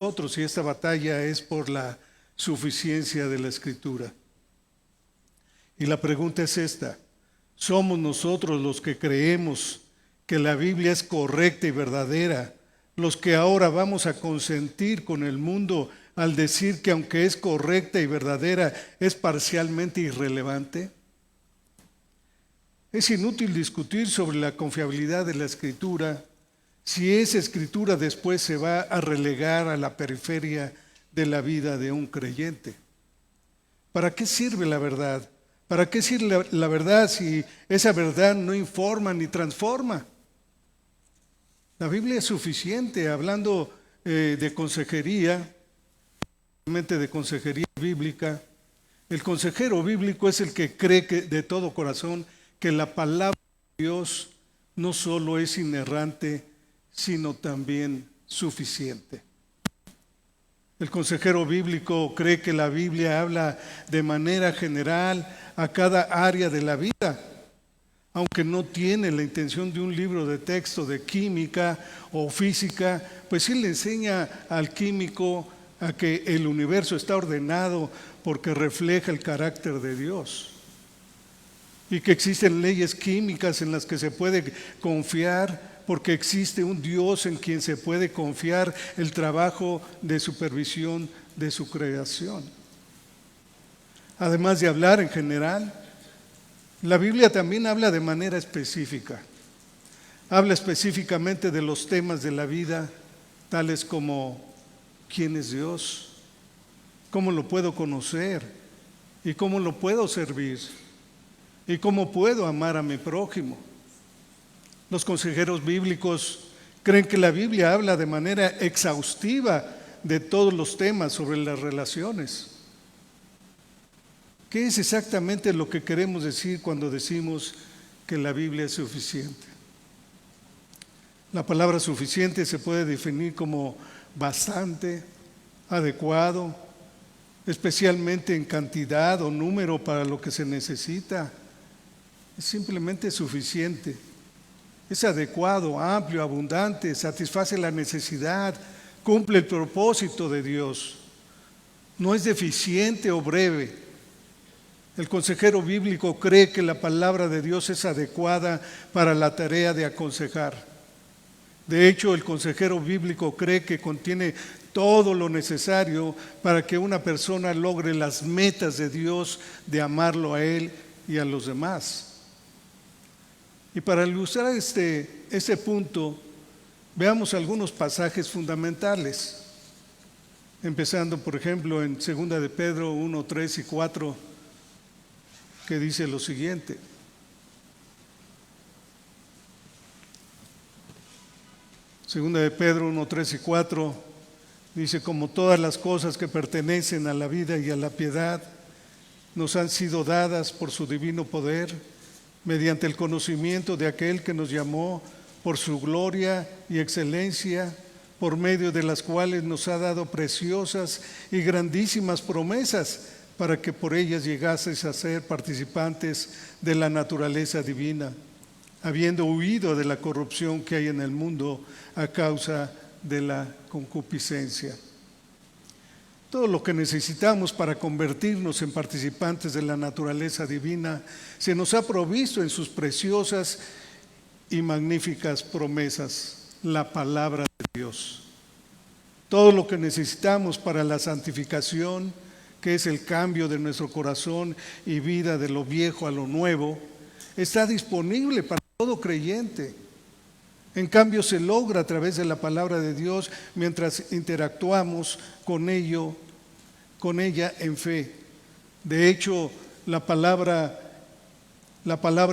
nosotros, y esta batalla es por la suficiencia de la Escritura. Y la pregunta es esta: ¿somos nosotros los que creemos que la Biblia es correcta y verdadera, los que ahora vamos a consentir con el mundo al decir que aunque es correcta y verdadera, es parcialmente irrelevante? Es inútil discutir sobre la confiabilidad de la Escritura si esa Escritura después se va a relegar a la periferia de la vida de un creyente. ¿Para qué sirve la verdad? ¿Para qué sirve la verdad si esa verdad no informa ni transforma? La Biblia es suficiente. Hablando de consejería, de consejería bíblica, el consejero bíblico es el que cree de todo corazón que la palabra de Dios no solo es inerrante, sino también suficiente. El consejero bíblico cree que la Biblia habla de manera general a cada área de la vida, aunque no tiene la intención de un libro de texto de química o física, pues sí le enseña al químico a que el universo está ordenado porque refleja el carácter de Dios, y que existen leyes químicas en las que se puede confiar porque existe un Dios en quien se puede confiar el trabajo de supervisión de su creación. Además de hablar en general, la Biblia también habla de manera específica. Habla específicamente de los temas de la vida, tales como ¿quién es Dios? ¿Cómo lo puedo conocer? ¿Y cómo lo puedo servir? ¿Y cómo puedo amar a mi prójimo? Los consejeros bíblicos creen que la Biblia habla de manera exhaustiva de todos los temas sobre las relaciones. ¿Qué es exactamente lo que queremos decir cuando decimos que la Biblia es suficiente? La palabra suficiente se puede definir como bastante, adecuado, especialmente en cantidad o número para lo que se necesita. Es simplemente suficiente. Es adecuado, amplio, abundante, satisface la necesidad, cumple el propósito de Dios. No es deficiente o breve. El consejero bíblico cree que la palabra de Dios es adecuada para la tarea de aconsejar. De hecho, el consejero bíblico cree que contiene todo lo necesario para que una persona logre las metas de Dios de amarlo a Él y a los demás. Y para ilustrar este punto, veamos algunos pasajes fundamentales. Empezando, por ejemplo, en 2 de Pedro 1, 3 y 4, que dice lo siguiente. Segunda de Pedro 1, 3 y 4 dice: como todas las cosas que pertenecen a la vida y a la piedad nos han sido dadas por su divino poder, mediante el conocimiento de aquel que nos llamó por su gloria y excelencia, por medio de las cuales nos ha dado preciosas y grandísimas promesas, para que por ellas llegaseis a ser participantes de la naturaleza divina, habiendo huido de la corrupción que hay en el mundo a causa de la concupiscencia. Todo lo que necesitamos para convertirnos en participantes de la naturaleza divina se nos ha provisto en sus preciosas y magníficas promesas, la palabra de Dios. Todo lo que necesitamos para la santificación, que es el cambio de nuestro corazón y vida de lo viejo a lo nuevo, está disponible para todo creyente. En cambio, se logra a través de la palabra de Dios mientras interactuamos con ella en fe. De hecho, la palabra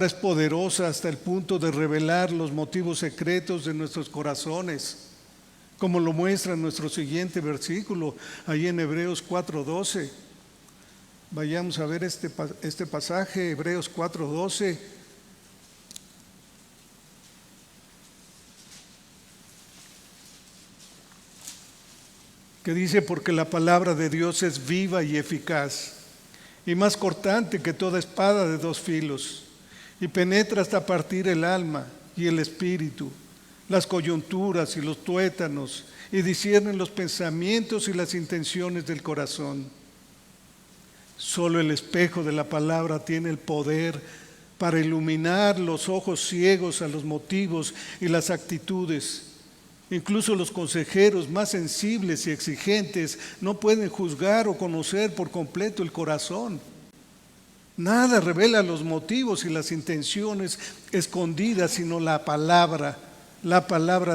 es poderosa hasta el punto de revelar los motivos secretos de nuestros corazones, como lo muestra nuestro siguiente versículo, ahí en Hebreos 4:12. Vayamos a ver este pasaje, Hebreos 4:12. Que dice: porque la palabra de Dios es viva y eficaz, y más cortante que toda espada de dos filos, y penetra hasta partir el alma y el espíritu, las coyunturas y los tuétanos, y disciernen los pensamientos y las intenciones del corazón. Solo el espejo de la palabra tiene el poder para iluminar los ojos ciegos a los motivos y las actitudes. Incluso los consejeros más sensibles y exigentes no pueden juzgar o conocer por completo el corazón. Nada revela los motivos y las intenciones escondidas, sino la palabra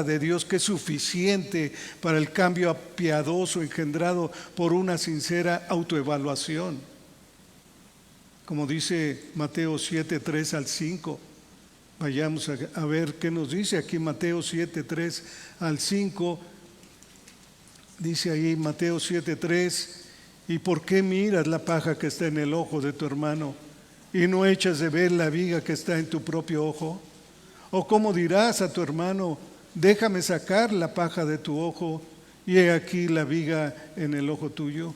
de Dios, que es suficiente para el cambio piadoso engendrado por una sincera autoevaluación. Como dice Mateo 7, 3 al 5. Vayamos a ver qué nos dice aquí Mateo 7, 3 al 5. Dice ahí Mateo 7, 3: ¿Y por qué miras la paja que está en el ojo de tu hermano y no echas de ver la viga que está en tu propio ojo? ¿O cómo dirás a tu hermano, déjame sacar la paja de tu ojo, y he aquí la viga en el ojo tuyo?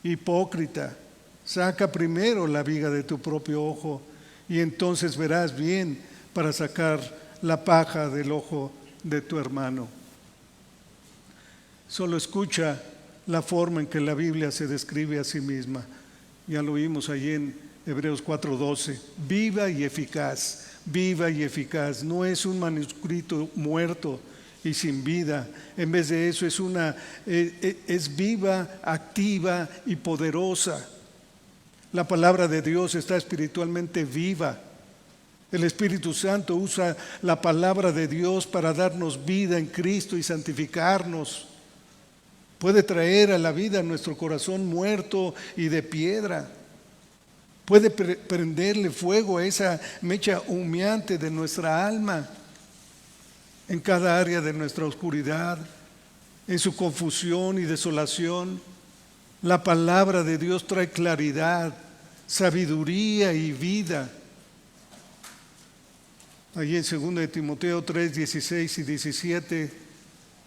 Hipócrita, saca primero la viga de tu propio ojo, y entonces verás bien para sacar la paja del ojo de tu hermano. Solo escucha la forma en que la Biblia se describe a sí misma. Ya lo vimos allí en Hebreos 4:12. Viva y eficaz, viva y eficaz. No es un manuscrito muerto y sin vida. En vez de eso es viva, activa y poderosa. La palabra de Dios está espiritualmente viva. El Espíritu Santo usa la palabra de Dios para darnos vida en Cristo y santificarnos. Puede traer a la vida nuestro corazón muerto y de piedra. Puede prenderle fuego a esa mecha humeante de nuestra alma, en cada área de nuestra oscuridad, en su confusión y desolación. La palabra de Dios trae claridad, sabiduría y vida. Allí en 2 de Timoteo 3, 16 y 17,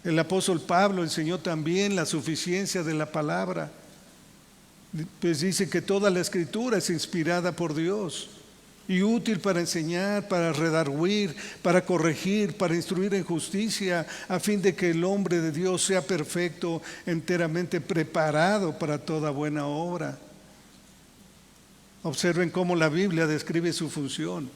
el apóstol Pablo enseñó también la suficiencia de la palabra. Pues dice que toda la escritura es inspirada por Dios y útil para enseñar, para redarguir, para corregir, para instruir en justicia, a fin de que el hombre de Dios sea perfecto, enteramente preparado para toda buena obra. Observen cómo la Biblia describe su función.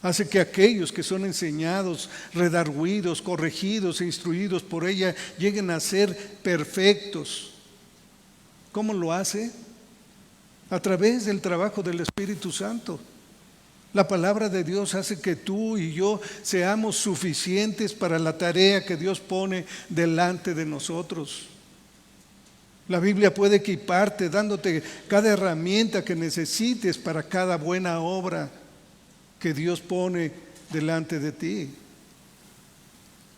Hace que aquellos que son enseñados, redarguidos, corregidos e instruidos por ella lleguen a ser perfectos. ¿Cómo lo hace? A través del trabajo del Espíritu Santo. La palabra de Dios hace que tú y yo seamos suficientes para la tarea que Dios pone delante de nosotros. La Biblia puede equiparte, dándote cada herramienta que necesites para cada buena obra que Dios pone delante de ti.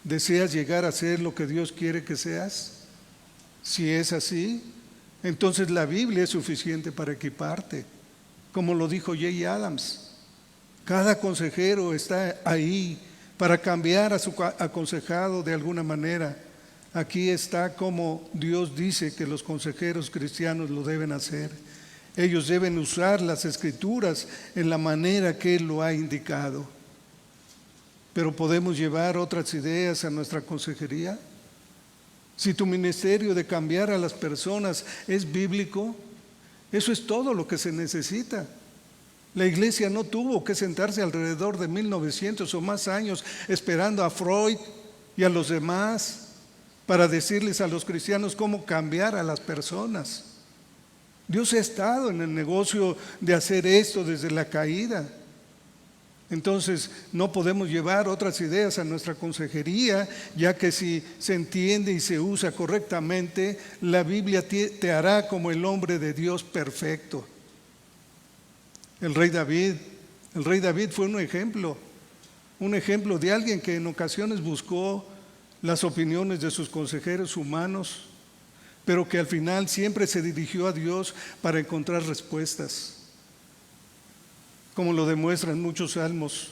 ¿Deseas llegar a ser lo que Dios quiere que seas? Si es así, entonces la Biblia es suficiente para equiparte. Como lo dijo Jay Adams, cada consejero está ahí para cambiar a su aconsejado de alguna manera. Aquí está como Dios dice que los consejeros cristianos lo deben hacer. Ellos deben usar las Escrituras en la manera que Él lo ha indicado. Pero ¿podemos llevar otras ideas a nuestra consejería? Si tu ministerio de cambiar a las personas es bíblico, eso es todo lo que se necesita. La iglesia no tuvo que sentarse alrededor de 1900 o más años esperando a Freud y a los demás para decirles a los cristianos cómo cambiar a las personas. Dios ha estado en el negocio de hacer esto desde la caída. Entonces no podemos llevar otras ideas a nuestra consejería, ya que si se entiende y se usa correctamente, la Biblia te hará como el hombre de Dios perfecto. El rey David fue un ejemplo de alguien que en ocasiones buscó las opiniones de sus consejeros humanos, pero que al final siempre se dirigió a Dios para encontrar respuestas. Como lo demuestran muchos salmos,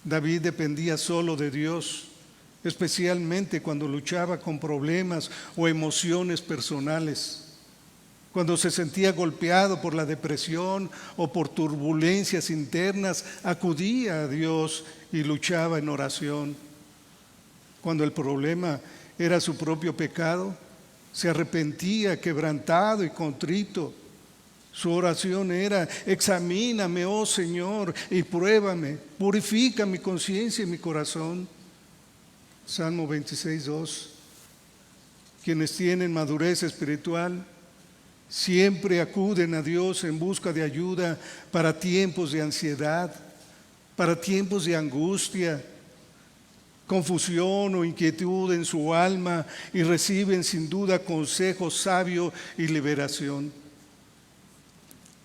David dependía solo de Dios, especialmente cuando luchaba con problemas o emociones personales. Cuando se sentía golpeado por la depresión o por turbulencias internas, acudía a Dios y luchaba en oración. cuando el problema era su propio pecado, se arrepentía quebrantado y contrito. Su oración era: examíname, oh Señor, y pruébame, purifica mi conciencia y mi corazón. Salmo 26:2. Quienes tienen madurez espiritual siempre acuden a Dios en busca de ayuda para tiempos de ansiedad, para tiempos de angustia, confusión o inquietud en su alma, y reciben sin duda consejo sabio y liberación.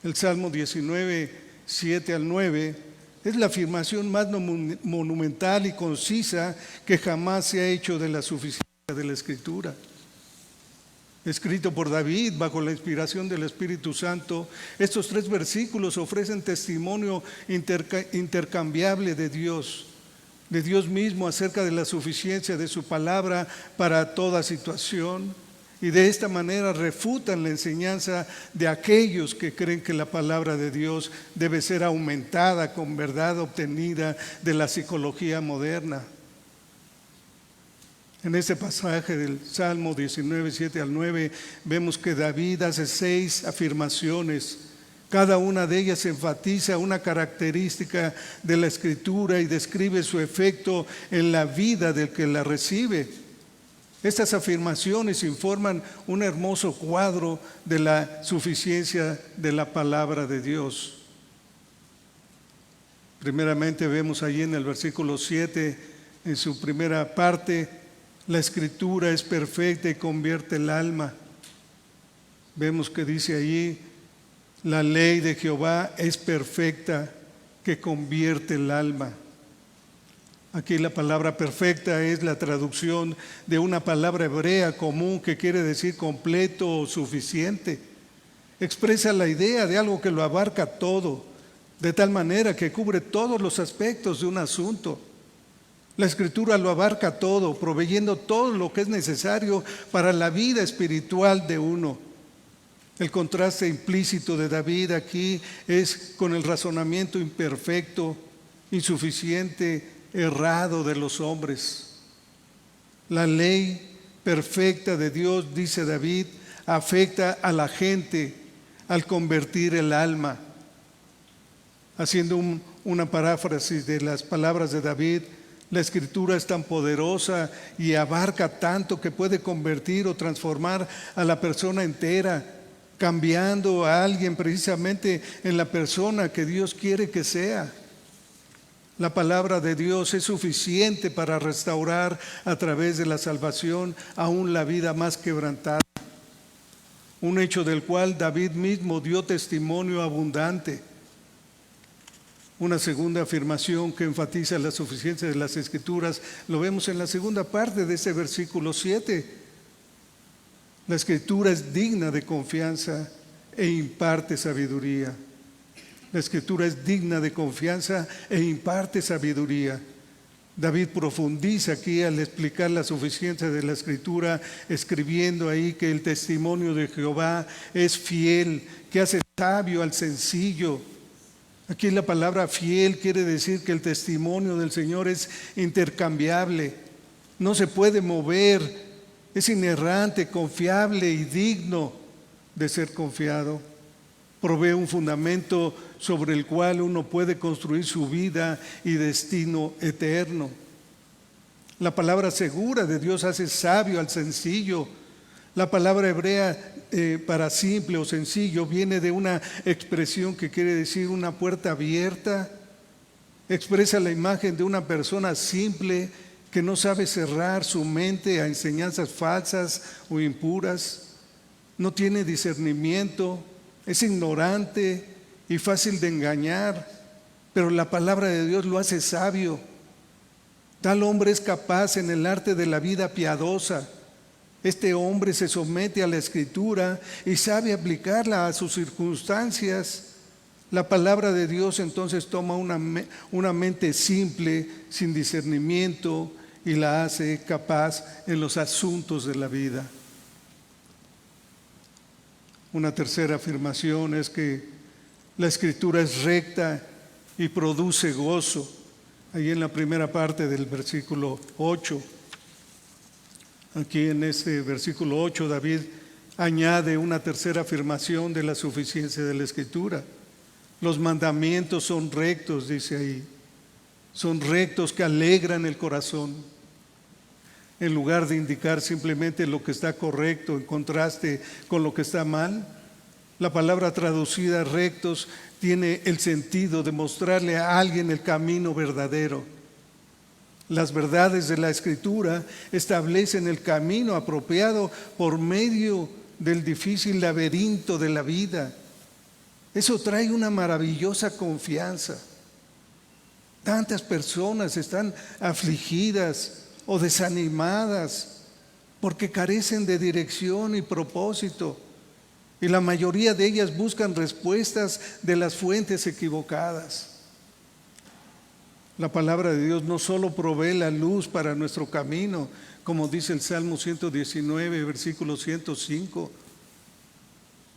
El Salmo 19, 7 al 9, es la afirmación más monumental y concisa que jamás se ha hecho de la suficiencia de la Escritura. Escrito por David bajo la inspiración del Espíritu Santo, estos 3 versículos ofrecen testimonio intercambiable de Dios mismo acerca de la suficiencia de su palabra para toda situación, y de esta manera refutan la enseñanza de aquellos que creen que la palabra de Dios debe ser aumentada con verdad obtenida de la psicología moderna. En este pasaje del Salmo 19, 7 al 9, vemos que David hace 6 afirmaciones. Cada una de ellas enfatiza una característica de la Escritura y describe su efecto en la vida del que la recibe. Estas afirmaciones informan un hermoso cuadro de la suficiencia de la palabra de Dios. Primeramente vemos allí en el versículo 7, en su primera parte: la Escritura es perfecta y convierte el alma. Vemos que dice allí: la ley de Jehová es perfecta, que convierte el alma. Aquí la palabra perfecta es la traducción de una palabra hebrea común que quiere decir completo o suficiente. Expresa la idea de algo que lo abarca todo, de tal manera que cubre todos los aspectos de un asunto. La Escritura lo abarca todo, proveyendo todo lo que es necesario para la vida espiritual de uno. El contraste implícito de David aquí es con el razonamiento imperfecto, insuficiente, errado de los hombres. La ley perfecta de Dios, dice David, afecta a la gente al convertir el alma. Haciendo una paráfrasis de las palabras de David, la Escritura es tan poderosa y abarca tanto que puede convertir o transformar a la persona entera, cambiando a alguien precisamente en la persona que Dios quiere que sea. La palabra de Dios es suficiente para restaurar a través de la salvación aún la vida más quebrantada. Un hecho del cual David mismo dio testimonio abundante. Una segunda afirmación que enfatiza la suficiencia de las Escrituras lo vemos en la segunda parte de ese versículo 7. La Escritura es digna de confianza e imparte sabiduría. La Escritura es digna de confianza e imparte sabiduría. David profundiza aquí al explicar la suficiencia de la Escritura, escribiendo ahí que el testimonio de Jehová es fiel, que hace sabio al sencillo. Aquí la palabra fiel quiere decir que el testimonio del Señor es intercambiable, no se puede mover, es inerrante, confiable y digno de ser confiado. Provee un fundamento sobre el cual uno puede construir su vida y destino eterno. La palabra segura de Dios hace sabio al sencillo. La palabra hebrea para simple o sencillo viene de una expresión que quiere decir una puerta abierta. Expresa la imagen de una persona simple que no sabe cerrar su mente a enseñanzas falsas o impuras. No tiene discernimiento, es ignorante y fácil de engañar, pero la palabra de Dios lo hace sabio. Tal hombre es capaz en el arte de la vida piadosa. Este hombre se somete a la Escritura y sabe aplicarla a sus circunstancias. La palabra de Dios entonces toma una mente simple, sin discernimiento, y la hace capaz en los asuntos de la vida. Una tercera afirmación es que la Escritura es recta y produce gozo. Ahí en la primera parte del versículo 8. Aquí en este versículo 8, David añade una tercera afirmación de la suficiencia de la Escritura. Los mandamientos son rectos, dice ahí. Son rectos que alegran el corazón. En lugar de indicar simplemente lo que está correcto en contraste con lo que está mal, la palabra traducida rectos tiene el sentido de mostrarle a alguien el camino verdadero. Las verdades de la Escritura establecen el camino apropiado por medio del difícil laberinto de la vida. Eso trae una maravillosa confianza. Tantas personas están afligidas o desanimadas porque carecen de dirección y propósito, y la mayoría de ellas buscan respuestas de las fuentes equivocadas. La palabra de Dios no solo provee la luz para nuestro camino, como dice el Salmo 119, versículo 105,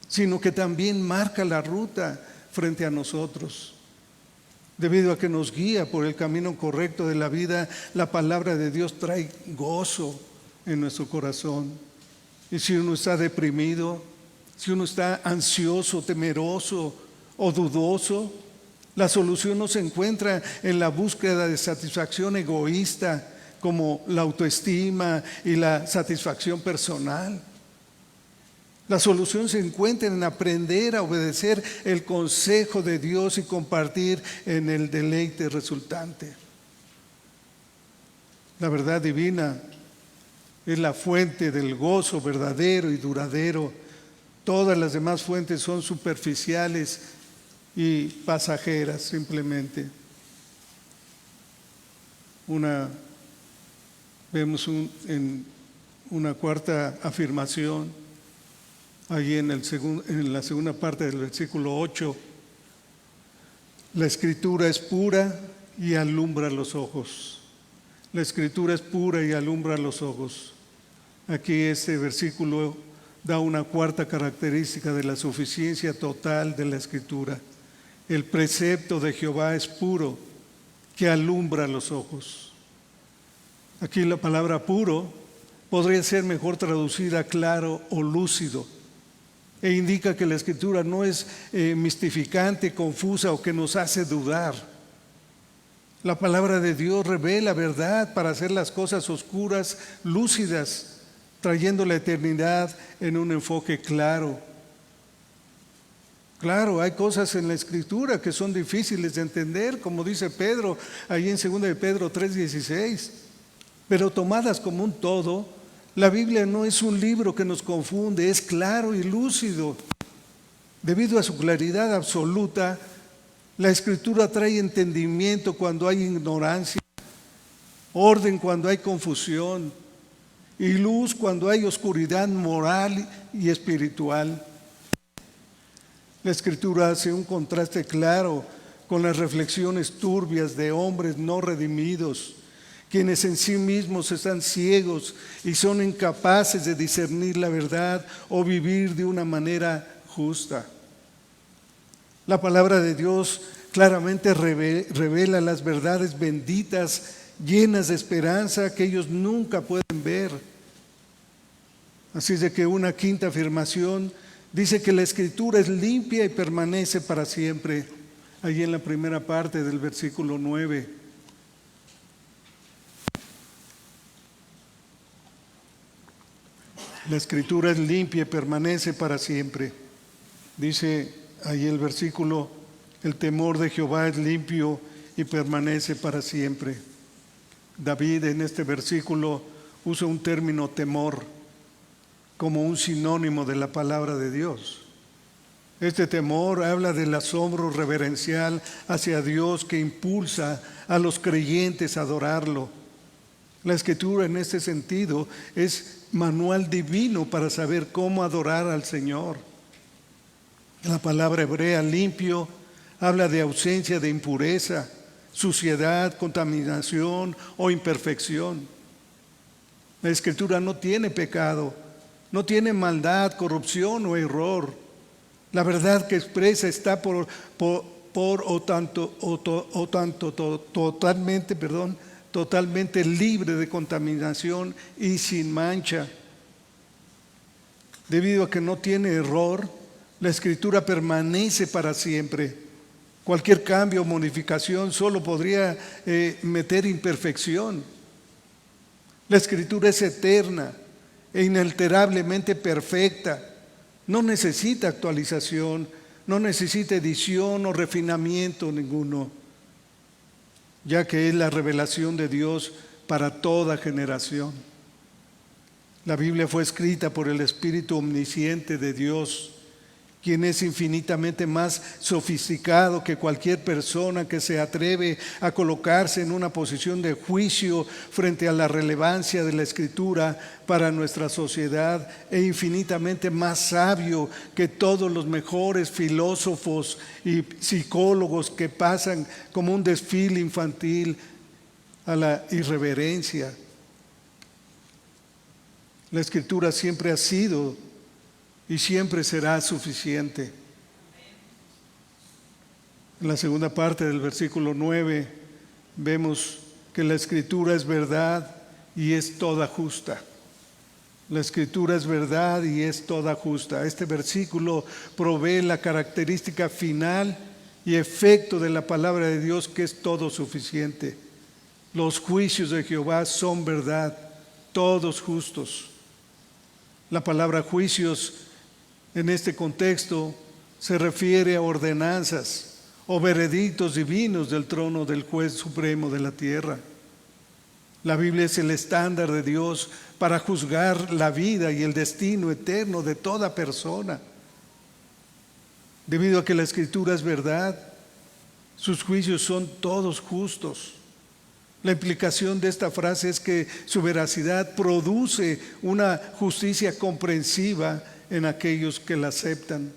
sino que también marca la ruta frente a nosotros. Debido a que nos guía por el camino correcto de la vida, la palabra de Dios trae gozo en nuestro corazón. Y si uno está deprimido, si uno está ansioso, temeroso o dudoso, la solución no se encuentra en la búsqueda de satisfacción egoísta como la autoestima y la satisfacción personal. La solución se encuentra en aprender a obedecer el consejo de Dios y compartir en el deleite resultante. La verdad divina es la fuente del gozo verdadero y duradero. Todas las demás fuentes son superficiales y pasajeras simplemente. Vemos en una cuarta afirmación, allí en la segunda parte del versículo 8, la Escritura es pura y alumbra los ojos. La Escritura es pura y alumbra los ojos. Aquí este versículo da una cuarta característica de la suficiencia total de la Escritura. El precepto de Jehová es puro, que alumbra los ojos. Aquí la palabra puro podría ser mejor traducida claro o lúcido, e indica que la Escritura no es mistificante, confusa o que nos hace dudar. La palabra de Dios revela verdad para hacer las cosas oscuras lúcidas, trayendo la eternidad en un enfoque claro. Claro, hay cosas en la Escritura que son difíciles de entender, como dice Pedro, ahí en 2 de Pedro 3:16, pero tomadas como un todo, la Biblia no es un libro que nos confunde, es claro y lúcido. Debido a su claridad absoluta, la Escritura trae entendimiento cuando hay ignorancia, orden cuando hay confusión y luz cuando hay oscuridad moral y espiritual. La Escritura hace un contraste claro con las reflexiones turbias de hombres no redimidos, quienes en sí mismos están ciegos y son incapaces de discernir la verdad o vivir de una manera justa. La palabra de Dios claramente revela las verdades benditas, llenas de esperanza que ellos nunca pueden ver. Así es de que una quinta afirmación dice que la Escritura es limpia y permanece para siempre, allí en la primera parte del versículo 9. La Escritura es limpia y permanece para siempre. Dice ahí el versículo, el temor de Jehová es limpio y permanece para siempre. David en este versículo usa un término temor como un sinónimo de la palabra de Dios. Este temor habla del asombro reverencial hacia Dios que impulsa a los creyentes a adorarlo. La Escritura en este sentido es manual divino para saber cómo adorar al Señor. La palabra hebrea limpio habla de ausencia de impureza, suciedad, contaminación o imperfección. La Escritura no tiene pecado, no tiene maldad, corrupción o error. La verdad que expresa está totalmente totalmente libre de contaminación y sin mancha. Debido a que no tiene error, la Escritura permanece para siempre. Cualquier cambio o modificación solo podría meter imperfección. La Escritura es eterna e inalterablemente perfecta. No necesita actualización, no necesita edición o refinamiento ninguno, ya que es la revelación de Dios para toda generación. La Biblia fue escrita por el Espíritu omnisciente de Dios, quien es infinitamente más sofisticado que cualquier persona que se atreve a colocarse en una posición de juicio frente a la relevancia de la Escritura para nuestra sociedad, e infinitamente más sabio que todos los mejores filósofos y psicólogos que pasan como un desfile infantil a la irreverencia. La Escritura siempre ha sido y siempre será suficiente. En la segunda parte del versículo 9 vemos que la Escritura es verdad y es toda justa. La Escritura es verdad y es toda justa. Este versículo provee la característica final y efecto de la palabra de Dios, que es todo suficiente. Los juicios de Jehová son verdad, todos justos. La palabra juicios en este contexto se refiere a ordenanzas o veredictos divinos del trono del juez supremo de la tierra. La Biblia es el estándar de Dios para juzgar la vida y el destino eterno de toda persona. Debido a que la Escritura es verdad, sus juicios son todos justos. La implicación de esta frase es que su veracidad produce una justicia comprensiva en aquellos que la aceptan.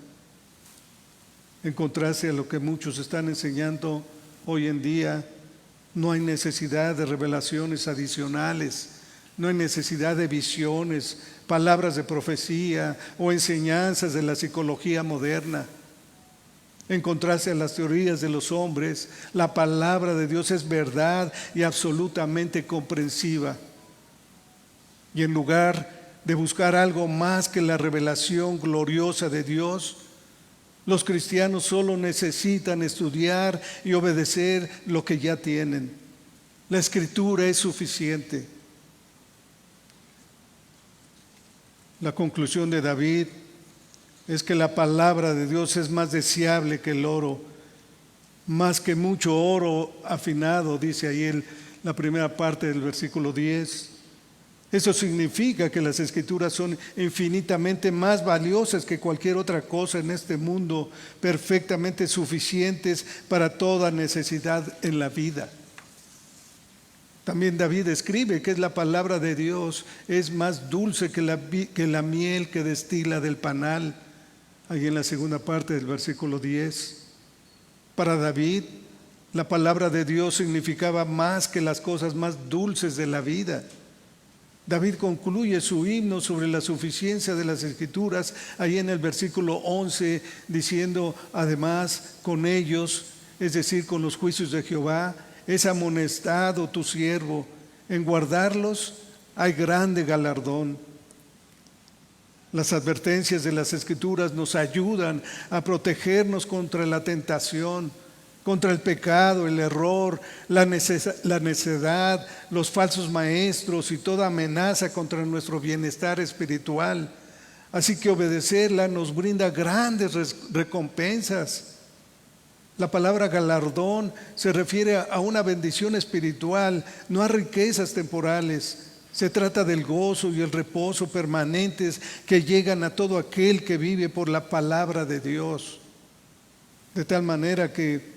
En contraste a lo que muchos están enseñando hoy en día, no hay necesidad de revelaciones adicionales, no hay necesidad de visiones, palabras de profecía o enseñanzas de la psicología moderna. En contraste a las teorías de los hombres, la palabra de Dios es verdad y absolutamente comprensiva. Y en lugar de buscar algo más que la revelación gloriosa de Dios, los cristianos solo necesitan estudiar y obedecer lo que ya tienen. La Escritura es suficiente. La conclusión de David es que la palabra de Dios es más deseable que el oro, más que mucho oro afinado, dice ahí la primera parte del versículo 10. Eso significa que las Escrituras son infinitamente más valiosas que cualquier otra cosa en este mundo, perfectamente suficientes para toda necesidad en la vida. También David escribe que la palabra de Dios es más dulce que la miel que destila del panal, ahí en la segunda parte del versículo 10. Para David, la palabra de Dios significaba más que las cosas más dulces de la vida. David concluye su himno sobre la suficiencia de las Escrituras ahí en el versículo 11, diciendo: además, con ellos, es decir, con los juicios de Jehová, es amonestado tu siervo, en guardarlos hay grande galardón. Las advertencias de las Escrituras nos ayudan a protegernos contra la tentación, contra el pecado, el error, la necedad, los falsos maestros y toda amenaza contra nuestro bienestar espiritual. Así que obedecerla nos brinda grandes recompensas. La palabra galardón se refiere a una bendición espiritual, no a riquezas temporales. Se trata del gozo y el reposo permanentes que llegan a todo aquel que vive por la palabra de Dios. De tal manera que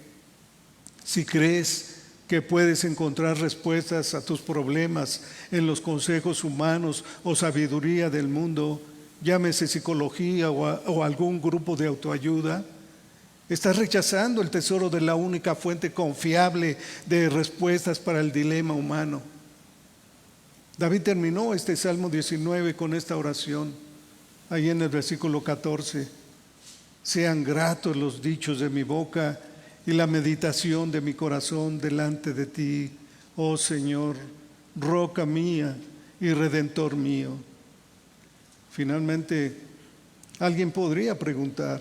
si crees que puedes encontrar respuestas a tus problemas en los consejos humanos o sabiduría del mundo, llámese psicología o algún grupo de autoayuda, estás rechazando el tesoro de la única fuente confiable de respuestas para el dilema humano. David terminó este Salmo 19 con esta oración, ahí en el versículo 14. Sean gratos los dichos de mi boca y la meditación de mi corazón delante de ti, oh Señor, roca mía y redentor mío. Finalmente, alguien podría preguntar,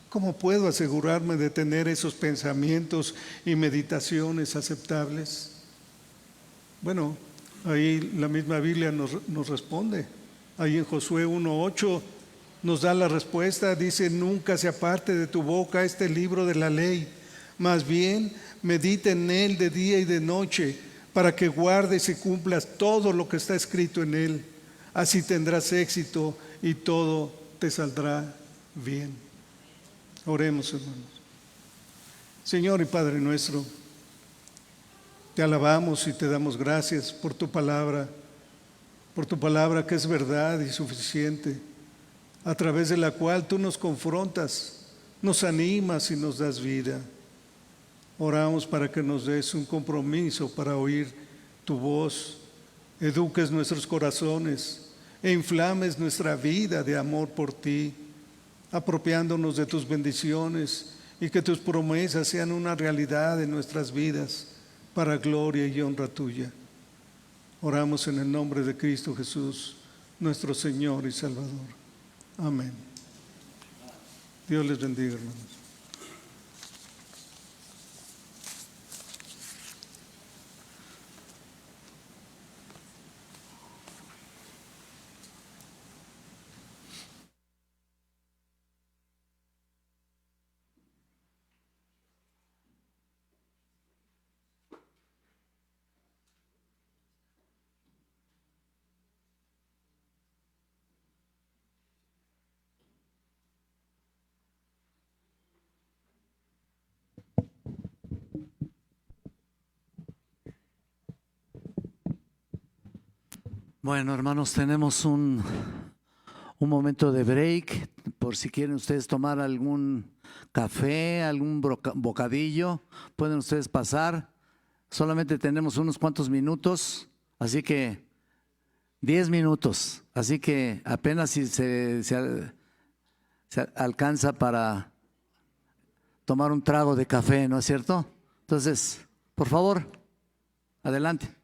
¿cómo puedo asegurarme de tener esos pensamientos y meditaciones aceptables? Bueno, ahí la misma Biblia nos responde. Ahí en Josué 1:8 nos da la respuesta, dice: nunca se aparte de tu boca este libro de la ley, más bien medita en él de día y de noche, para que guardes y cumplas todo lo que está escrito en él. Así tendrás éxito y todo te saldrá bien. Oremos, hermanos. Señor y Padre nuestro, te alabamos y te damos gracias por tu palabra que es verdad y suficiente, a través de la cual tú nos confrontas, nos animas y nos das vida. Oramos para que nos des un compromiso para oír tu voz, eduques nuestros corazones e inflames nuestra vida de amor por ti, apropiándonos de tus bendiciones, y que tus promesas sean una realidad en nuestras vidas para gloria y honra tuya. Oramos en el nombre de Cristo Jesús, nuestro Señor y Salvador. Amén. Dios les bendiga, hermanos. Bueno, hermanos, tenemos un momento de break, por si quieren ustedes tomar algún café, algún bocadillo, pueden ustedes pasar. Solamente tenemos unos cuantos minutos, así que 10 minutos, así que apenas si se alcanza para tomar un trago de café, ¿no es cierto? Entonces, por favor, adelante.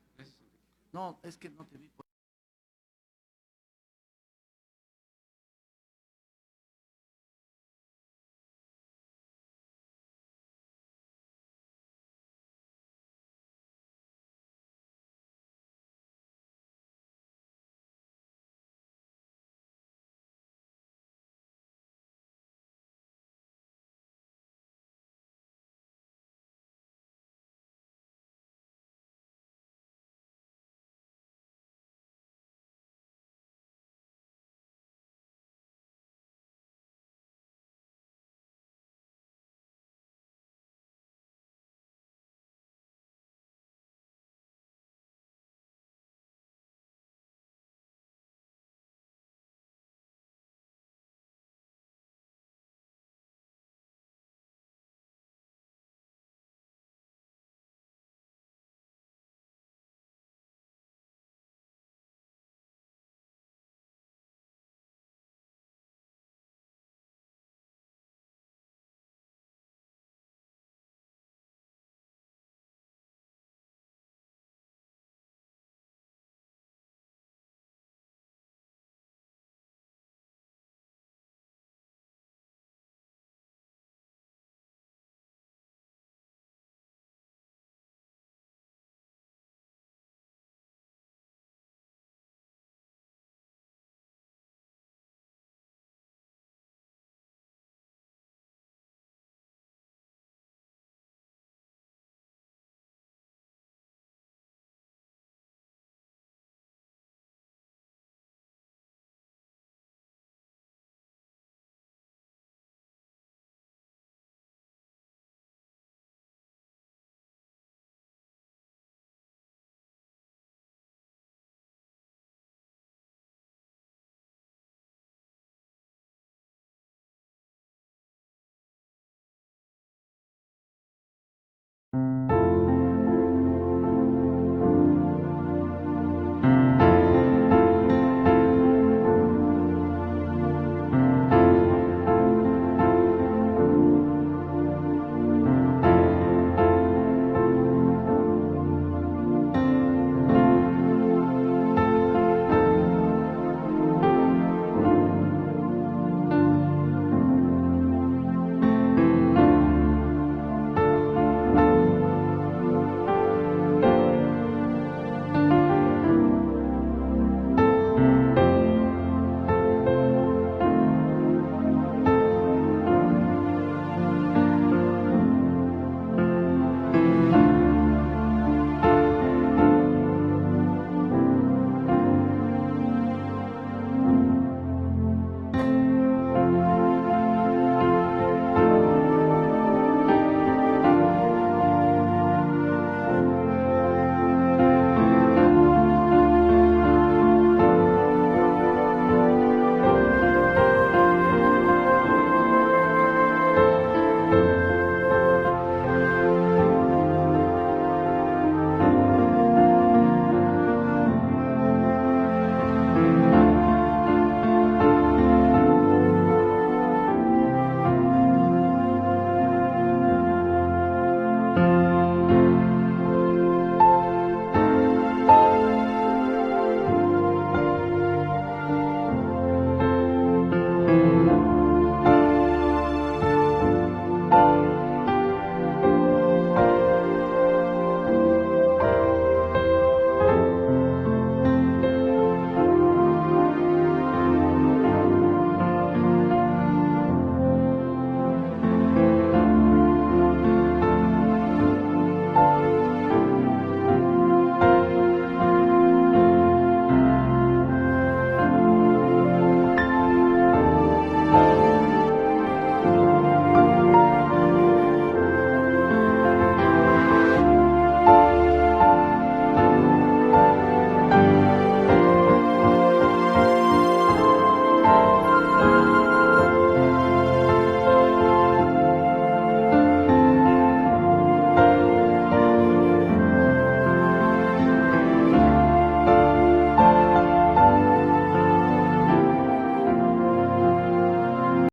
No, es que no te vi.